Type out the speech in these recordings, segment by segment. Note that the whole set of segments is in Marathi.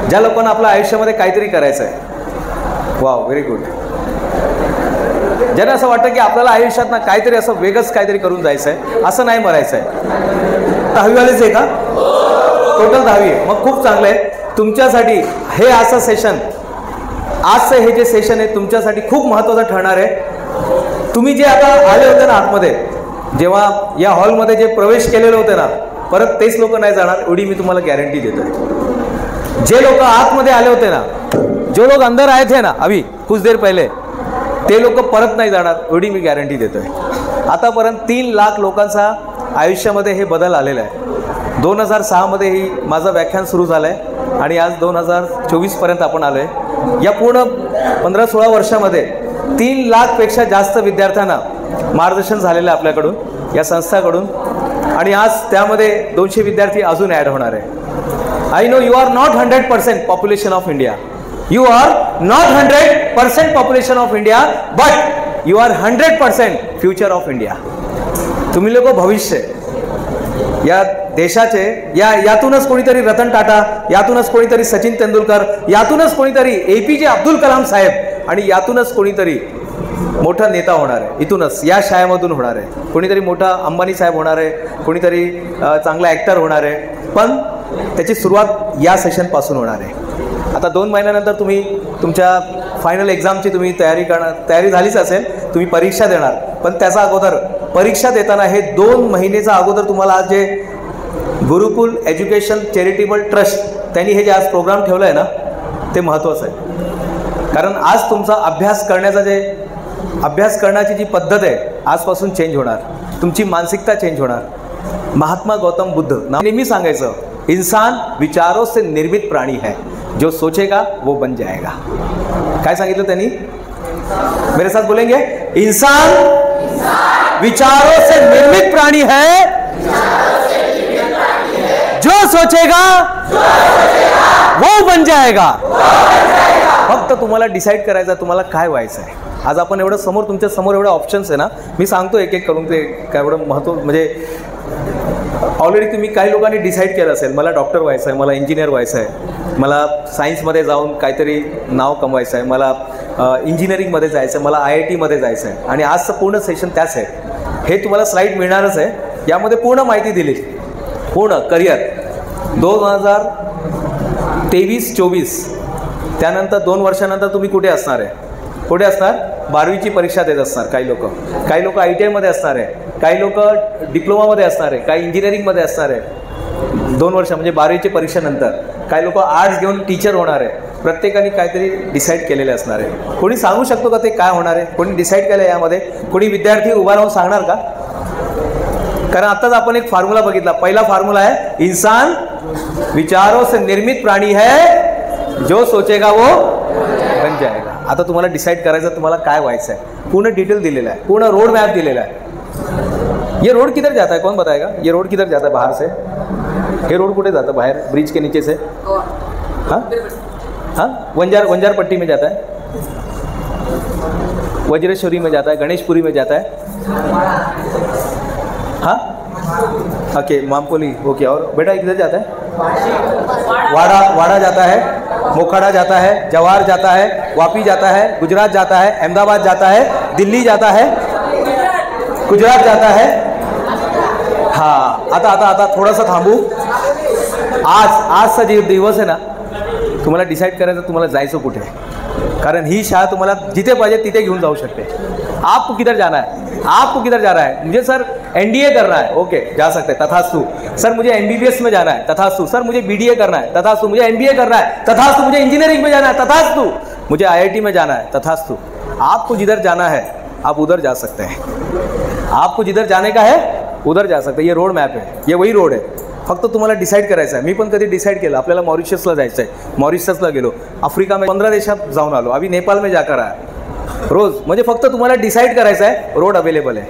ज्या लोकांना आपल्या आयुष्यामध्ये काहीतरी करायचं आहे, वाव व्हेरी गुड. ज्यांना असं वाटतं की आपल्याला आयुष्यात ना काहीतरी असं वेगळंच काहीतरी करून जायचं आहे, असं नाही मरायचं आहे. 10वीवालेच आहे का? टोटल 10वी आहे. मग खूप चांगलं आहे. तुमच्यासाठी हे असं सेशन, आजचं हे जे सेशन आहे तुमच्यासाठी खूप महत्त्वाचं ठरणार आहे. तुम्ही जे आता आले होते ना आतमध्ये, जेव्हा या हॉलमध्ये जे प्रवेश केलेले होते ना, परत तेच लोक नाही जाणार, एवढी मी तुम्हाला गॅरंटी देतो. जे लोक आतमध्ये आले होते ना, जो लोग अंदर आए थे ना अभी कुछ देर पहले, ते लोक परत नाही जाणार, एवढी मी गॅरंटी देतोय. आतापर्यंत 3 लाख लोकांचा आयुष्यामध्ये हे बदल आलेला आहे. 2006 ही माझं व्याख्यान सुरू झालं आहे आणि आज 2024पर्यंत आपण आलो आहे. या पूर्ण 15-16 वर्षामध्ये 3 लाखपेक्षा जास्त विद्यार्थ्यांना मार्गदर्शन झालेलं आहे आपल्याकडून, या संस्थाकडून. आणि आज त्यामध्ये 200 विद्यार्थी अजून ॲड होणार आहे. I know you are not 100% population of India. You are not 100% population of India, but you are 100% future of India. तुम्ही लोक भविष्य या देशाचे, यातूनच कोणीतरी रतन टाटा, यातूनच कोणीतरी सचिन तेंडुलकर, यातूनच कोणीतरी APJ अब्दुल कलाम साहेब, आणि यातूनच कोणीतरी मोठा नेता होणार आहे. इथूनच या शाळेमधून होणार आहे. कोणीतरी मोठा अंबानी साहेब होणार आहे, कोणीतरी चांगला ॲक्टर होणार आहे. पण त्याची सुरुवात या सेशनपासून होणार आहे. आता 2 महिन्यानंतर तुम्ही तुमच्या फायनल एक्झामची तुम्ही तयारी झालीच असेल, तुम्ही परीक्षा देणार. पण त्याचा अगोदर परीक्षा देताना हे 2 महिन्याचा अगोदर तुम्हाला आज जे गुरुकुल एज्युकेशन चॅरिटेबल ट्रस्ट त्यांनी हे जे आज प्रोग्राम ठेवलं आहे ना, ते महत्त्वाचं आहे. कारण आज तुमचा अभ्यास करण्याची जी पद्धत आहे आजपासून चेंज होणार. तुमची मानसिकता चेंज होणार. महात्मा गौतम बुद्ध नेहमी सांगायचं, इंसान विचारों से निर्मित प्राणी है, जो सोचेगा वो बन जाएगा. काय सांगितलं त्यांनी? मेरे साथ बोलेंगे, इंसान विचारों से निर्मित प्राणी है, जो सोचेगा वो बन जाएगा. फक्त तुम्हाला डिसाईड करायचं तुम्हाला काय व्हायचं आहे. आज आपण एवढं तुमच्या समोर एवढे ऑप्शन्स आहे ना, मी सांगतो एक एक करून, ते काय एवढं महत्त्व म्हणजे ऑलरेडी तुम्ही काही लोकांनी डिसाईड केलं असेल, मला डॉक्टर व्हायचं आहे, मला इंजिनियर व्हायचं आहे, मला सायन्समध्ये जाऊन काहीतरी नाव कमवायचं आहे, मला इंजिनिअरिंगमध्ये जायचं आहे, मला IIT जायचं आहे. आणि आजचं पूर्ण सेशन त्याच आहे. हे तुम्हाला स्लाईड मिळणारच आहे. यामध्ये पूर्ण माहिती दिली, पूर्ण करिअर 2023-24, त्यानंतर 2 वर्षानंतर तुम्ही कुठे असणार आहे, कुठे असणार? 12वीची परीक्षा देत असणार काही लोक ITI असणार आहे, काही लोक डिप्लोमामध्ये असणार आहे, काही इंजिनिअरिंगमध्ये असणार आहे 2 वर्ष, म्हणजे 12वीची परीक्षेनंतर. काही लोक आर्ट्स घेऊन टीचर होणार आहे. प्रत्येकाने काहीतरी डिसाईड केलेले असणार आहे. कोणी सांगू शकतो का ते काय होणार आहे? कोणी डिसाईड केलं आहे यामध्ये? कोणी विद्यार्थी उभा राहून सांगणार का? कारण आत्ताच आपण एक फॉर्म्युला बघितला. पहिला फॉर्म्युला आहे, इंसान विचारों से निर्मित प्राणी है, जो सोचेगा वो बन जाएगा. आता तुम्हाला डिसाईड करायचं तुम्हाला काय व्हायचं आहे. पूर्ण डिटेल दिलेला आहे, पूर्ण रोड मॅप दिलेला आहे. ये रोड किधर जाता है, कौन बताएगा? ये रोड किधर जाता है बाहर से? ये रोड कुठे जाता है बाहर, ब्रिज के नीचे से? हाँ हाँ, वंजार पट्टी में जाता है, वज्रेश्वरी में जाता है, गणेशपुरी में जाता है. हाँ ओके, मामकोली ओके. और बेटा किधर जाता है? वाड़ा जाता है, मोखाड़ा जाता है, जवाहर जाता है, वापी जाता है, गुजरात जाता है, अहमदाबाद जाता है, दिल्ली जाता है, गुजरात जाता है. हाँ, आता थोडासा थांबू. आजचा जे दिवस आहे ना, तुम्हाला डिसाईड करायचं तुम्हाला जायचं कुठे. कारण ही शाळा तुम्हाला जिथे पाहिजे तिथे घेऊन जाऊ शकते. आपको किधर जाना है, आपको किधर जा रहा है? मुझे सर NDA करना है, ओके जा सकते हैं, तथास्तु. सर मुझे MBBS में जाना है, तथास्तु. सर मुझे BDA करना है, तथास्तु. मुझे MBA करना है, तथास्तु. मुझे इंजीनियरिंग में जाना है, तथास्तु. मुझे IIT में जाना है, तथास्तु. आपको जिधर जाना है आप उधर जा सकते हैं. आपको जिधर जाने का है उधर जा सकते हैं. ये रोड मॅप आहे, ये वही रोड आहे. फक्त तुम्हाला डिसाईड करायचं आहे. मी पण कधी डिसाईड केलं, आपल्याला मॉरिशसला जायचं आहे. मॉरिशसला गेलो, आफ्रिकामध्ये 15 देशात जाऊन आलो, अभी नेपाल में जाकर आया रोज. म्हणजे फक्त तुम्हाला डिसाईड करायचं आहे. रोड अवेलेबल आहे,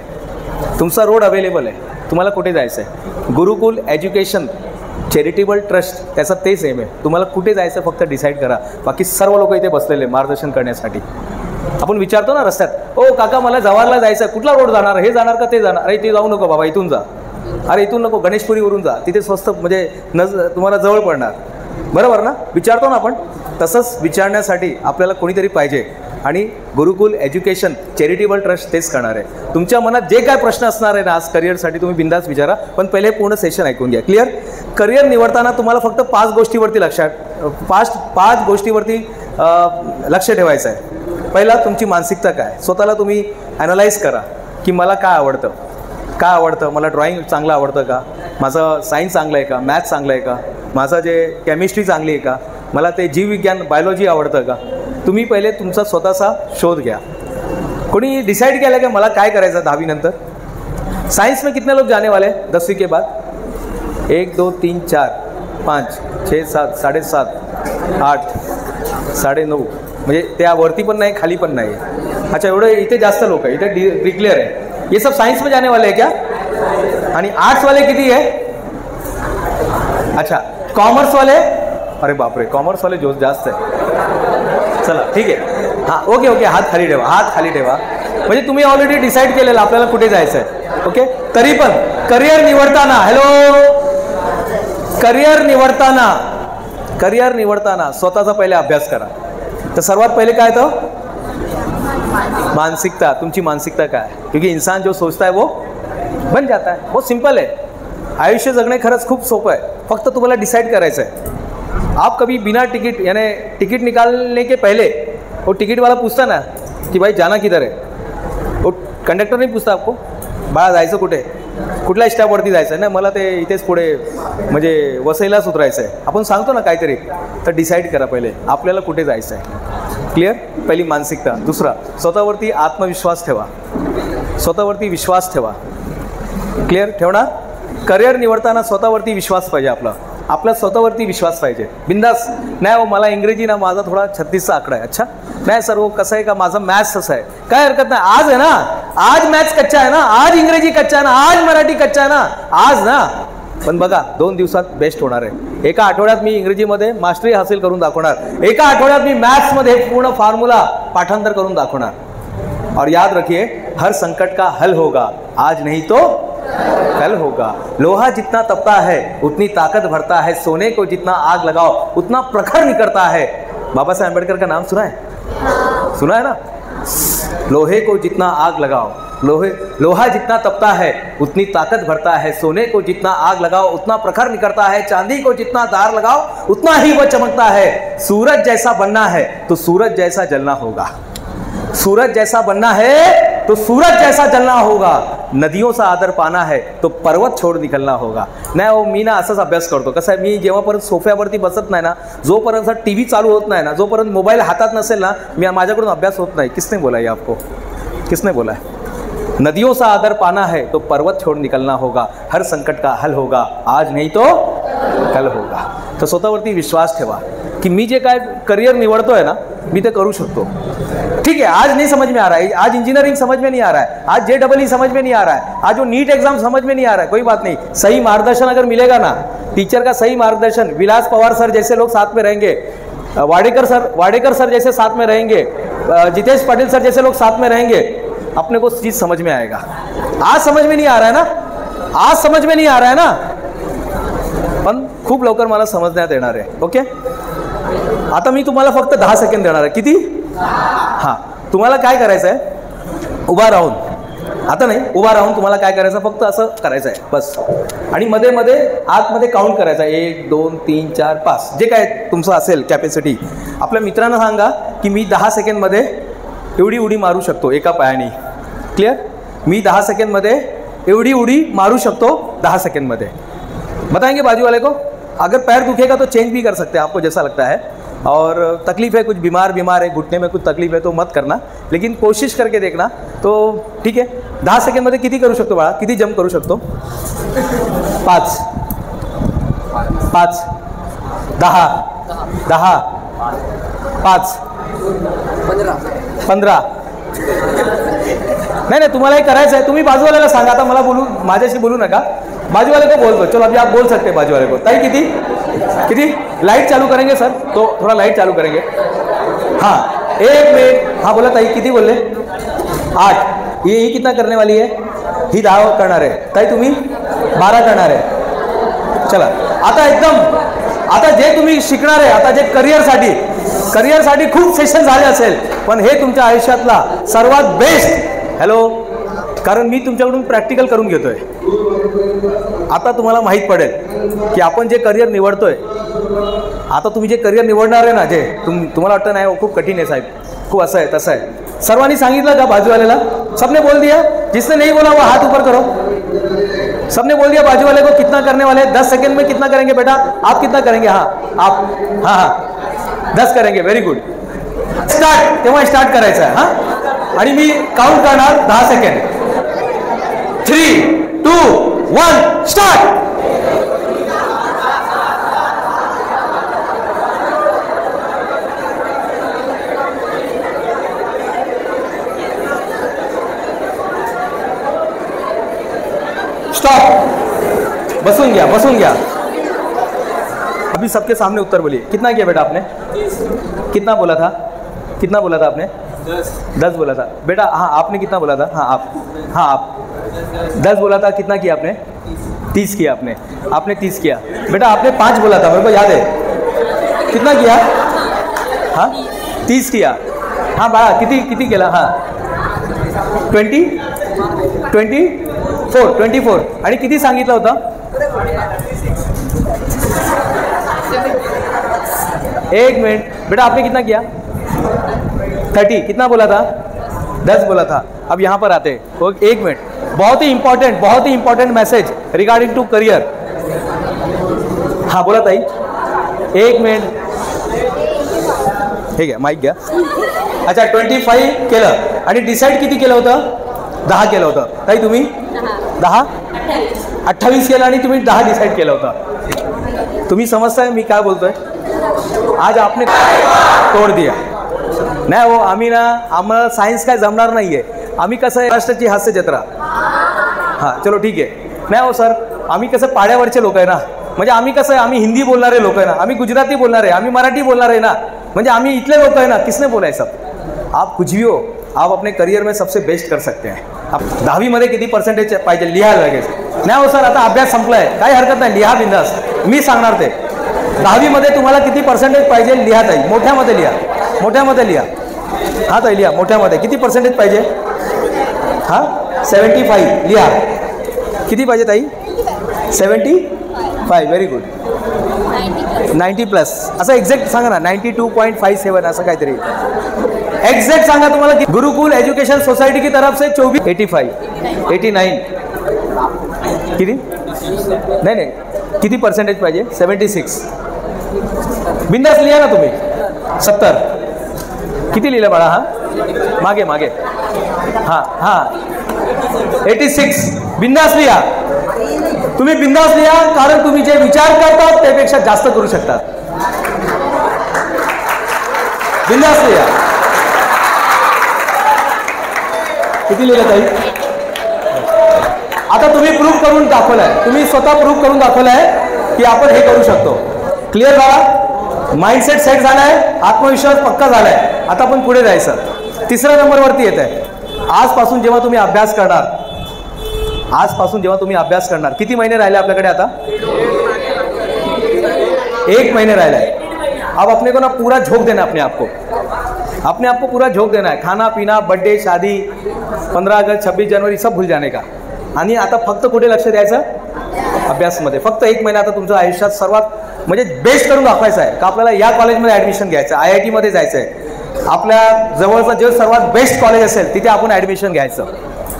तुमचा रोड अवेलेबल आहे. तुम्हाला कुठे जायचं आहे? गुरुकुल एज्युकेशन चॅरिटेबल ट्रस्ट, त्याचा तेच एम आहे. तुम्हाला कुठे जायचं फक्त डिसाईड करा. बाकी सर्व लोक इथे बसलेले मार्गदर्शन करण्यासाठी. आपण विचारतो ना रस्त्यात, ओ काका मला जवाहरला जायचं आहे, कुठला रोड जाणार, हे जाणार का ते जाणार? अरे ते जाऊ नको बाबा, इथून जा. अरे इथून नको, गणेशपुरीवरून जा, तिथे स्वस्त म्हणजे तुम्हाला जवळ पडणार. बरोबर ना, विचारतो ना आपण. तसंच विचारण्यासाठी आपल्याला कोणीतरी पाहिजे आणि गुरुकुल एज्युकेशन चॅरिटेबल ट्रस्ट तेच करणार आहे. तुमच्या मनात जे काय प्रश्न असणार आहे ना आज करिअरसाठी तुम्ही बिंदास विचारा, पण पहिले पूर्ण सेशन ऐकून घ्या. क्लिअर? करिअर निवडताना तुम्हाला फक्त 5 गोष्टीवरती पाच गोष्टीवरती लक्ष ठेवायचं आहे. पहिला तुमची मानसिकता काय, स्वतःला तुम्ही ॲनालाइज करा की मला काय आवडतं, मला ड्रॉइंग चांगलं आवडतं का, माझं सायन्स चांगलं आहे का, मॅथ्स चांगलं आहे का, माझं जे केमिस्ट्री चांगली आहे का, मला ते जीवविज्ञान बायोलॉजी आवडतं का. तुम्ही पहिले तुमचा स्वतःचा शोध घ्या. कोणी डिसाइड केलं की मला काय करायचं 10वी नंतर. साइंस में कितने लोग जाने वाले 10वीं के बाद? 1 2 3 4 5 6 7 7.5 8 9.5, म्हणजे त्यावरती पण नाही खाली पण नाही. अच्छा, एवढे इथे जास्त लोक आहे, इथे डिक्लेअर आहे. ये सब साइंस में जाने वाले हैं क्या? आणि आर्ट्स वाले किती आहे? अच्छा, कॉमर्स वाले? अरे बापरे, कॉमर्स वाले जो जास्त आहे. चला ठीक आहे. हां, ओके, हात खाली ठेवा. म्हणजे तुम्ही ऑलरेडी डिसाईड केलेलं आपल्याला कुठे जायचं आहे. ओके, तरी पण करिअर निवडताना स्वतःचा पहिले अभ्यास करा. तर सर्वात पहिले काय तो मानसिकता. तुमची मानसिकता काय, क्योंकि इंसान जो सोचता है वो बन जाता है. बहुत सिंपल है. आयुष्य जगणे खरंच खूप सोपं आहे. फक्त तुम्हाला डिसाइड करायचं आहे. आप कभी बिना टिकट यानी टिकट निकालने के पहले वो टिकट वाला पूछता ना कि भाई जाना किधर है, वो कंडक्टर नहीं पूछता आपको बाळा जायचं कुठे, कुठल्या स्टॉपवरती जायचं आहे ना, मला ते इथेच पुढे म्हणजे वसईलाच उतरायचं आहे. आपण सांगतो ना काहीतरी, तर डिसाईड करा पहिले आपल्याला कुठे जायचं आहे. क्लिअर? पहिली मानसिकता. दुसरा, स्वतःवरती आत्मविश्वास ठेवा, स्वतःवरती विश्वास ठेवा. क्लिअर? ठेवणार. करिअर निवडताना स्वतःवरती विश्वास पाहिजे. आपला स्वतःवरती विश्वास पाहिजे. बिंदास नाही हो मला इंग्रजी ना माझा थोडा 36चा आकडा आहे. अच्छा नाही सर, वो कसं आहे का माझं मॅथ्स असं आहे, काय हरकत नाही. आज आहे ना, आज मॅथ्स कच्चा आहे ना, आज इंग्रजी कच्चा आहे ना, आज मराठी कच्चा आहे ना, आज ना. पण बघा 2 दिवसात बेस्ट होणार आहे. एका आठवड्यात मी इंग्रजीमध्ये मास्टरी हासिल करून दाखवणार, एका आठवड्यात मी मॅथ्समध्ये पूर्ण फॉर्म्युला पाठांतर करून दाखवणार. और याद रखिए, हर संकट का हल होगा, आज नहीं तो कल होगा. लोहा जितना तपता है उतनी ताकत भरता है, सोने को जितना आग लगाओ उतना प्रखर निकलता है. बाबा साहेब अम्बेडकर का नाम सुना है ना. लोहे को जितना आग लगाओ, लोहा जितना तपता है उतनी ताकत भरता है, सोने को जितना आग लगाओ उतना प्रखर निकलता है, चांदी को जितना दार लगाओ उतना ही वह चमकता है. सूरज जैसा बनना है तो सूरज जैसा जलना होगा, सूरज जैसा बनना है तो सूरज जैसा जलना होगा. नदियों सा आदर पाना है तो पर्वत छोड़ निकलना होगा. नाही हो, मी ना असाच अभ्यास करतो. कसं आहे, मी जेव्हापर्यंत सोफ्यावरती बसत नाही ना, जोपर्यंत टीव्ही चालू होत नाही ना, जोपर्यंत मोबाईल हातात नसेल ना, माझ्याकडून अभ्यास होत नाही. किसने बोला है आपको, किसने बोला है? नदियों सा आदर पाना है तो पर्वत छोड़ निकलना होगा, हर संकट का हल होगा, आज नहीं तो कल होगा. तर स्वतःवरती विश्वास ठेवा की मी जे काय करिअर निवडतोय ना, मी ते करू शकतो. ठीक है, आज नहीं समझ में आ रहा है, आज इंजीनियरिंग समझ में नहीं आ रहा है, आज JEE समझ में नहीं आ रहा है, आज जो नीट एग्जाम समझ में नहीं आ रहा है, कोई बात नहीं. सही मार्गदर्शन अगर मिलेगा ना, टीचर का सही मार्गदर्शन, विलास पवार सर जैसे लोग साथ में रहेंगे, वाडेकर सर जैसे साथ में रहेंगे, जितेश पाटिल सर जैसे लोग साथ में रहेंगे, अपने को चीज समझ में आएगा. आज समझ में नहीं आ रहा है ना, आज समझ में नहीं आ रहा है ना, पण खूप लवकर मला समजण्यात येणार आहे. ओके, आता मी तुम्हाला फक्त 10 सेकंड देणार आहे. किती? हां, तुम्हाला काय करायचं आहे, उभा राहून, आता नाही, उभा राहून तुम्हाला काय करायचं, फक्त असं करायचं आहे बस. आणि मध्ये मध्ये आतमध्ये काउंट करायचा, 1 2 3 4 5 जे काय तुमचं असेल कॅपॅसिटी. आपल्या मित्रांना सांगा की मी 10 सेकंडमध्ये एवढी उडी मारू शकतो एका पायाने. क्लिअर? मी 10 सेकंडमध्ये एवढी उडी मारू शकतो 10 सेकंडमध्ये. बताएंगे बाजू वाले को. अगर पैर दुखेगा तो चेंज भी कर सकते हैं, आपको जैसा लगता है. और तकलीफ है, कुछ बीमार है, घुटने में कुछ तकलीफ है तो मत करना, लेकिन कोशिश करके देखना. तो ठीक है, 10 सेकंडमध्ये किती करू शकतो बाळा, किती जंप करू शकतो? 5 5 10 10 5 15. नाही तुम्हाला हे करायचं आहे. तुम्ही बाजूवाल्याला सांगा, आता मला बोलू, माझ्याशी बोलू नका, बाजू वाले को बोल दो. चलो अभी आप बोल सकते हैं बाजू वाले को. ताई किती किती लाइट चालू करेंगे सर, तो थोड़ा लाइट चालू करेंगे. हाँ 1 मिनट. हाँ बोला ताई, किती बोलले? 8. ये ही कितना करने वाली है, ही 10 करणार आहे. ताई तुम्ही 12 करणार आहे. चला आता एकदम आता जे तुम्ही शिकणार आहे, आता जे करिअरसाठी खूप सेशन झाले असेल, पण हे तुमच्या आयुष्यातला सर्वात बेस्ट, हॅलो, कारण मी तुमच्याकडून प्रॅक्टिकल करून घेतोय. आता तुम्हाला माहीत पडेल की आपण जे करिअर निवडतोय, आता तुम्ही जे करिअर निवडणार आहे ना, जे तुम्हाला वाटतं नाही खूप कठीण आहे साहेब, खूप असं आहे तसं आहे, सर्वांनी सांगितलं का बाजूवाल्याला? सबने बोल दिया? जिसने नहीं बोला वो हाथ ऊपर करो. सबने बोल दिया बाजू वाले को कितना करने वाले हैं? 10 सेकंड में कितना करेंगे बेटा? आप कितना करेंगे? हाँ आप, हाँ 10 करेंगे. Very good. स्टार्ट. तेव्हा स्टार्ट करायचं आहे. हां, आणि मी काउंट करणार 10 सेकंड. 3, 2, 1 स्टार्ट. स्टॉप. बसून गया. अभी सबके सामने उत्तर बोलिए. कितना किया बेटा आपने? कितना बोला था आपने? 10 बोला था बेटा. हाँ आपने कितना बोला था? हाँ आप 10 बोला था. कितना किया आपने? 30 किया आपने 30 किया. बेटा आपने 5 बोला था, मेरे को याद है. कितना किया? हाँ 30 किया. हाँ बाळा किती केला? हाँ 24. आणि किती सांगितलं होतं? 1 मिनट. बेटा आपने कितना किया? 30. कितना बोला था? 10 बोला था. अब यहाँ पर आते हैं. 1 मिनट. बहुत ही important message regarding to career. हाँ बोला ताई. 1 मिनट. ठीक आहे, माईक घ्या. अच्छा 25 केलं आणि डिसाईड किती केलं होतं? 10 केलं होतं. ताई तुम्ही 10? 28 केलं आणि तुम्ही 10 डिसाईड केलं होतं. तुम्ही समजताय मी काय बोलतोय? आज आपने तोड दिया. नाही हो, आम्हाला सायन्स काय जमणार नाहीये. आम्ही कसं आहे, राष्ट्राची हास्य जत्रा. हां चलो ठीक आहे. नाही हो सर, आम्ही कसं पाड्यावरचे लोक आहे ना, म्हणजे आम्ही कसं आहे, आम्ही हिंदी बोलणारे लोक आहे ना, आम्ही गुजराती बोलणारे, आम्ही मराठी बोलणार आहे ना, म्हणजे आम्ही इथले लोक आहे ना. किसने बोला है सब? आप कुछ भी हो, आप अपने करियर में सबसे बेस्ट कर सकते हैं. आप 10वी मध्ये किती पर्सेंटेज पाहिजे लिहा लगेच. नाही हो सर, आता अभ्यास संपलाय, काही हरकत नाही, लिहा बिंदास. मी सांगणार ते. 10वी मध्ये तुम्हाला किती पर्सेंटेज पाहिजे लिहा ताई. मोठ्यामध्ये लिहा. हां ताई लिहा. मोठ्यामध्ये किती पर्सेंटेज पाहिजे? हां 75 लिहा. किती पाहिजे ताई? 75. Very good. 90+ असं एक्झॅक्ट सांगा ना. 92.57 असं काहीतरी एग्जैक्ट सांगा तुम्हाला. गुरुकुल एजुकेशन सोसाइटी की तरफ से 24 85 89 किती? नाही किती पर्सेंटेज पाहिजे? 76. बिंदास लिहा ना तुम्ही. 70 किती लिहिलं बाळा? हां मागे हां 86. बिंदास लिहा. तुम्ही बिंदास लिहा, कारण तुम्ही जे विचार करतात त्यापेक्षा जास्त करू शकतात. बिंदास लिहा. किती लिहिलं ताई? आता तुम्ही प्रूव्ह करून दाखवलाय, तुम्ही स्वतः प्रूव्ह करून दाखवलाय की आपण हे करू शकतो. क्लिअर झाला? माइंडसेट सेट झालाय, आत्मविश्वास पक्का झालाय. आता आपण पुढे जायचं. 3ऱ्या नंबरवरती येत आहे. आजपासून जेव्हा तुम्ही अभ्यास करणार, किती महिने राहिले आपल्याकडे? आता 1 महीने राहिला है. अब अपने को ना पूरा झोंक देना अपने आप को पूरा झोंक देना है. खाना पीना, बर्थडे, शादी, 15 अगस्त, 26 जनवरी सब भूल जाने का. आणि आता फक्त कुठे लक्ष द्यायचं? अभ्यासमध्ये. फक्त 1 महिना आता तुमच्या आयुष्यात सर्वात म्हणजे बेस्ट करून दाखवायचं आहे का आपल्याला या कॉलेजमध्ये ॲडमिशन घ्यायचं आहे, IIT मध्ये जायचं आहे. आपल्या जवळचं जे सर्वात बेस्ट कॉलेज असेल तिथे आपण ॲडमिशन घ्यायचं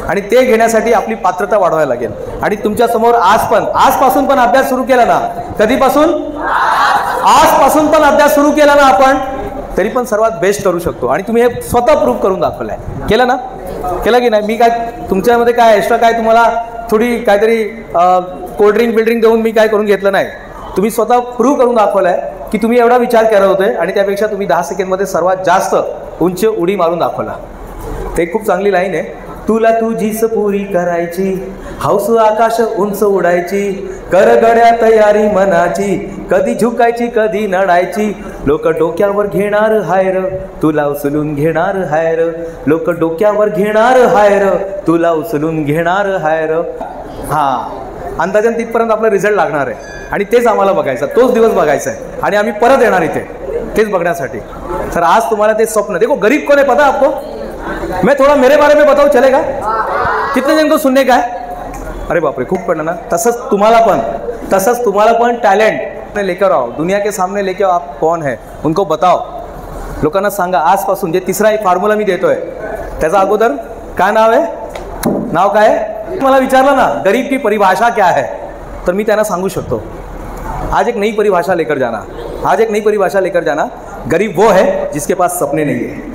आणि ते घेण्यासाठी आपली पात्रता वाढवायला लागेल. आणि तुमच्या समोर आजपासून पण अभ्यास सुरू केला ना. कधीपासून? आजपासून पण अभ्यास सुरू केला ना आपण, तरी पण सर्वात बेस्ट करू शकतो. आणि तुम्ही हे स्वतः प्रूव्ह करून दाखवलंय. केलं ना? केलं की नाही? मी काय तुमच्यामध्ये काय एक्स्ट्रा काय तुम्हाला थोडी काहीतरी कोल्ड्रिंक बिल्ड्रिंक देऊन मी काय करून घेतलं नाही. तुम्ही स्वतः प्रूव्ह करून दाखवलाय की तुम्ही एवढा विचार करत होते आणि त्यापेक्षा तुम्ही 10 सेकंडमध्ये सर्वात जास्त उंच उडी मारून दाखवला. ते खूप चांगली लाईन आहे. तुला तुझीच पुरी करायची, हौस आकाश उंच उडायची, कर गड्या तयारी मनाची, कधी झुकायची कधी नडायची, लोक डोक्यावर घेणार हायर तुला उचलून घेणार हायर, लोक डोक्यावर घेणार हायर तुला उचलून घेणार हायर. हां अंदाजन तिथपर्यंत आपला रिझल्ट लागणार आहे आणि तेच आम्हाला बघायचं, तोच दिवस बघायचा आहे आणि आम्ही परत येणार इथे तेच बघण्यासाठी। सर आज तुम्हाला ते स्वप्न, देखो गरीब कौन है पता आपको? मैं थोड़ा मेरे बारे में बताऊं, चलेगा? कितने जन को सुनने का है? अरे बापरे, खूप पडलं ना। तसंच तुम्हाला पण टॅलेंट लेकर आओ, दुनिया के सामने लेके आओ, आप कौन है उनको बताओ, लोकांना सांगा आजपासून। जे तिसरा एक फॉर्म्युला मी देतोय त्याचा अगोदर काय नाव आहे, नाव काय आहे? मला विचारलं ना गरीब की परिभाषा क्या है, तर मी त्यांना सांगू शकतो आज एक नई परिभाषा लेकर जाना, आज एक नई परिभाषा लेकर जाना। गरीब वो है जिसके पास सपने नहीं है।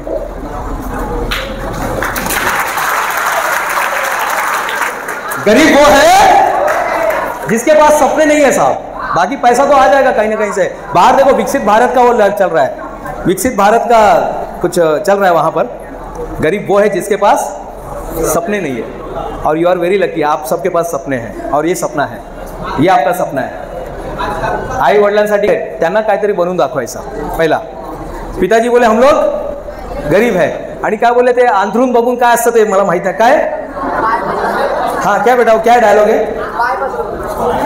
गरीब वो है जिसके पास सपने नहीं है साहब। बाकी पैसा तो आ जाएगा कहीं ना कहीं से। बाहर देखो विकसित भारत का वो चल रहा है, विकसित भारत का कुछ चल रहा है वहाँ पर। गरीब वो है जिसके पास सपने नहीं है, और यू आर वेरी लकी, आप सबके पास सपने हैं और ये सपना है, ये आपका सपना है। आई वडिलांसाठी त्यांना काहीतरी बनवून दाखवायचं। पहिला पिताजी बोले हम लोग गरीब है, आणि काय बोलले ते अंथरूण बघून काय असतं ते मला माहित नाही काय। हाँ क्या बेटा, क्या डायलॉग है?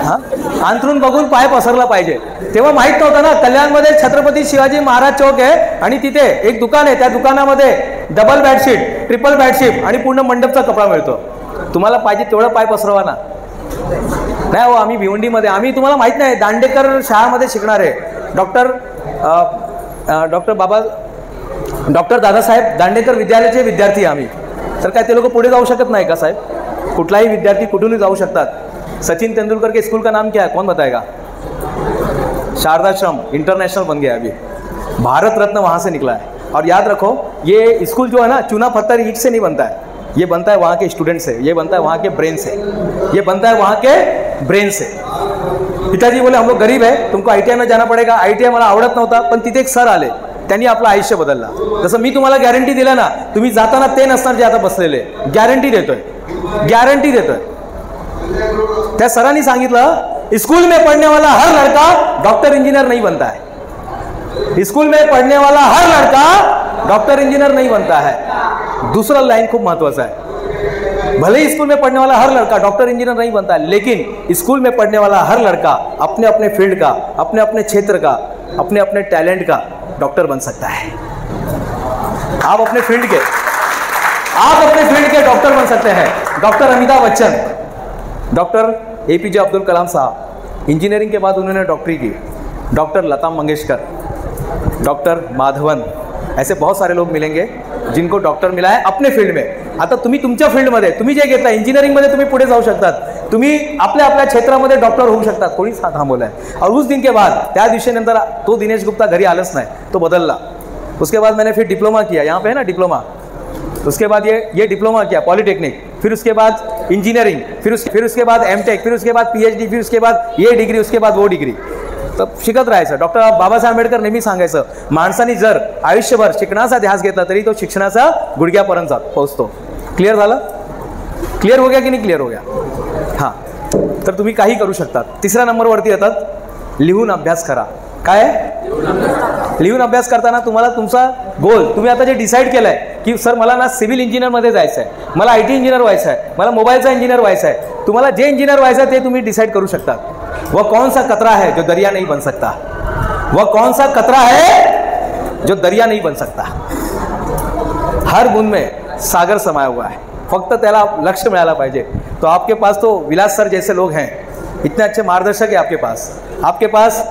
हाँ, अंथरूण बघून पाय पसरला पाहिजे। तेव्हा माहित नव्हतं ना कल्याणमध्ये छत्रपती शिवाजी महाराज चौक आहे आणि तिथे एक दुकान आहे, त्या दुकानामध्ये डबल बेडशीट, ट्रिपल बेडशीट आणि पूर्ण मंडपचा कपडा मिळतो। तुम्हाला पाहिजे तेवढं पाय पसरवा ना। नाही हो, आम्ही भिवंडीमध्ये, आम्ही तुम्हाला माहित नाही दांडेकर शाळामध्ये शिकणार आहे, डॉक्टर दादासाहेब दांडेकर विद्यालयाचे विद्यार्थी आम्ही। तर काय ते लोक पुढे जाऊ शकत नाही का साहेब? कुठलाही विद्यार्थी कुठूनही जाऊ शकतात। सचिन तेंदुलकर के स्कूल का नाम क्या है, कौन बताएगा? शारदाश्रम इंटरनेशनल बन गया अभी, भारत रत्न वहाँ से निकला है। और याद रखो ये स्कूल जो है ना चूना पत्थर ईंट से नहीं बनता है, ये बनता है वहाँ के स्टूडेंट से, ये बनता है वहाँ के ब्रेन से, ये बनता है वहाँ के ब्रेन से। पिताजी बोले हम लोग गरीब है, तुमको ITI में जाना पड़ेगा। ITI मला आवडत नव्हता, पण तिथे एक सर आले, त्यांनी आपलं आयुष्य बदलला। जसं मी तुम्हाला गॅरंटी दिला ना, तुम्ही जाताना ते नसणार जे आता बसलेले, गॅरंटी देतोय, गॅरंटी देतोय। त्या सरांनी सांगितलं स्कूल में पढ़ने वाला हर लड़का डॉक्टर इंजीनियर नहीं बनता है, स्कूल में पढ़ने वाला हर लड़का डॉक्टर इंजीनियर नहीं बनता है। दूसरा लाइन खूब महत्वाचा है, भले ही स्कूल में पढ़ने वाला हर लड़का डॉक्टर इंजीनियर नहीं बनता है, लेकिन स्कूल में पढ़ने वाला हर लड़का अपने अपने फील्ड का, अपने अपने क्षेत्र का, अपने अपने टैलेंट का डॉक्टर बन सकता है। आप अपने फील्ड के डॉक्टर बन सकते हैं। Doctor Amitabh Bachchan, doctor APJ Abdul Kalam साहब, इंजीनियरिंग के बाद उन्होंने डॉक्टरी की। डॉक्टर लता मंगेशकर, डॉक्टर माधवन, ऐसे बहुत सारे लोग मिलेंगे जिनको डॉक्टर मिला है अपने फील्ड में। आता तुम्ही तुमच्या फील्डमध्ये तुम्ही जे घेतला इंजीनियरिंगमध्ये तुम्ही पुढे जाऊ शकतात, तुम्ही आपल्या आपल्या क्षेत्रामध्ये डॉक्टर होऊ शकतात, कोणीच हा थांबवलाय। और उस दिन के बाद त्या दिवशीनंतर तो दिनेश गुप्ता घरी आलंच नाही, तो बदलला। उसके बाद मैंने फिर डिप्लोमा किया, यहाँ पे है ना डिप्लोमा, उसके बाद ये डिप्लोमा किया पॉलिटेक्निक, फिर उसके बाद इंजीनियरिंग, फिर उसके बाद MTech, फिर उसके बाद PhD, फिर उसके बाद ये डिग्री, उसके बाद वो डिग्री। तर शिकत राहायचं। डॉक्टर बाबासाहेब आंबेडकर नेहमी सांगायचं माणसाने जर आयुष्यभर शिकण्याचा ध्यास घेतला तरी तो शिक्षणाचा गुडघ्यापर्यंत पोहोचतो। क्लिअर झालं? क्लिअर हो गया की नाही क्लिअर हो गया? हां, तर तुम्ही काही करू शकता। तिसऱ्या नंबरवरती येतात लिहून अभ्यास करा। काय लिहून अभ्यास करताना तुम्हाला तुमचा गोल, तुम्ही आता जे डिसाईड केलंय की सर मला ना सिव्हिल इंजिनियरमध्ये जायचं आहे, मला IT इंजिनियर व्हायचं आहे, मला मोबाईलचा इंजिनियर व्हायचं आहे, तुम्हाला जे इंजिनियर व्हायचं आहे ते तुम्ही डिसाईड करू शकता। वह कौन सा कतरा है जो दरिया नहीं बन सकता, वह कौन सा कतरा है जो दरिया नहीं बन सकता। हर बूंद में सागर समाया हुआ है, फक्त त्याला लक्ष्य मिळाला पाहिजे। तो आपके पास तो विलास सर जैसे लोग हैं, इतने अच्छे मार्गदर्शक है आपके पास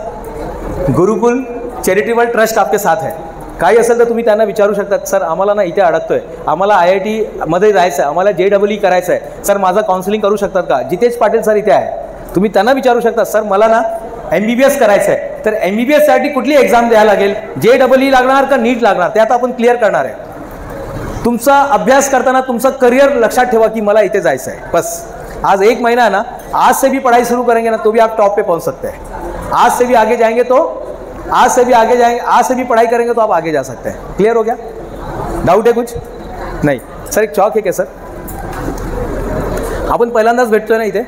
गुरुकुल चॅरिटेबल ट्रस्ट आपके साथ है। काही असेल तर तुम्ही त्यांना विचारू शकता, सर आम्हाला ना इथे अडकतोय, आम्हाला IIT मध्ये जायचं आहे, आम्हाला JEE करायचं आहे, सर माझं काउन्सिलिंग करू शकतात का? जितेश पाटील सर इथे आहे, तुम्ही त्यांना विचारू शकता, सर मला ना MBBS करायचं आहे, तर MBBS साठी कुठली एक्झाम द्यायला लागेल, JEE लागणार का नीट लागणार, ते आता आपण क्लिअर करणार आहे। तुमचा अभ्यास करताना तुमचं करियर लक्षात ठेवा की मला इथे जायचं आहे बस। आज 1 महीना है ना, आज से भी पढ़ाई शुरू करेंगे ना तो भी आप टॉप पे पहुंच सकते हैं। आज से भी आगे जाएंगे तो आज से भी पढ़ाई करेंगे तो आप आगे जा सकते हैं। क्लियर हो गया? डाउट है कुछ? नहीं सर, एक चॉक है क्या सर? आपण पहिल्यांदाच भेटतोय ना इथे?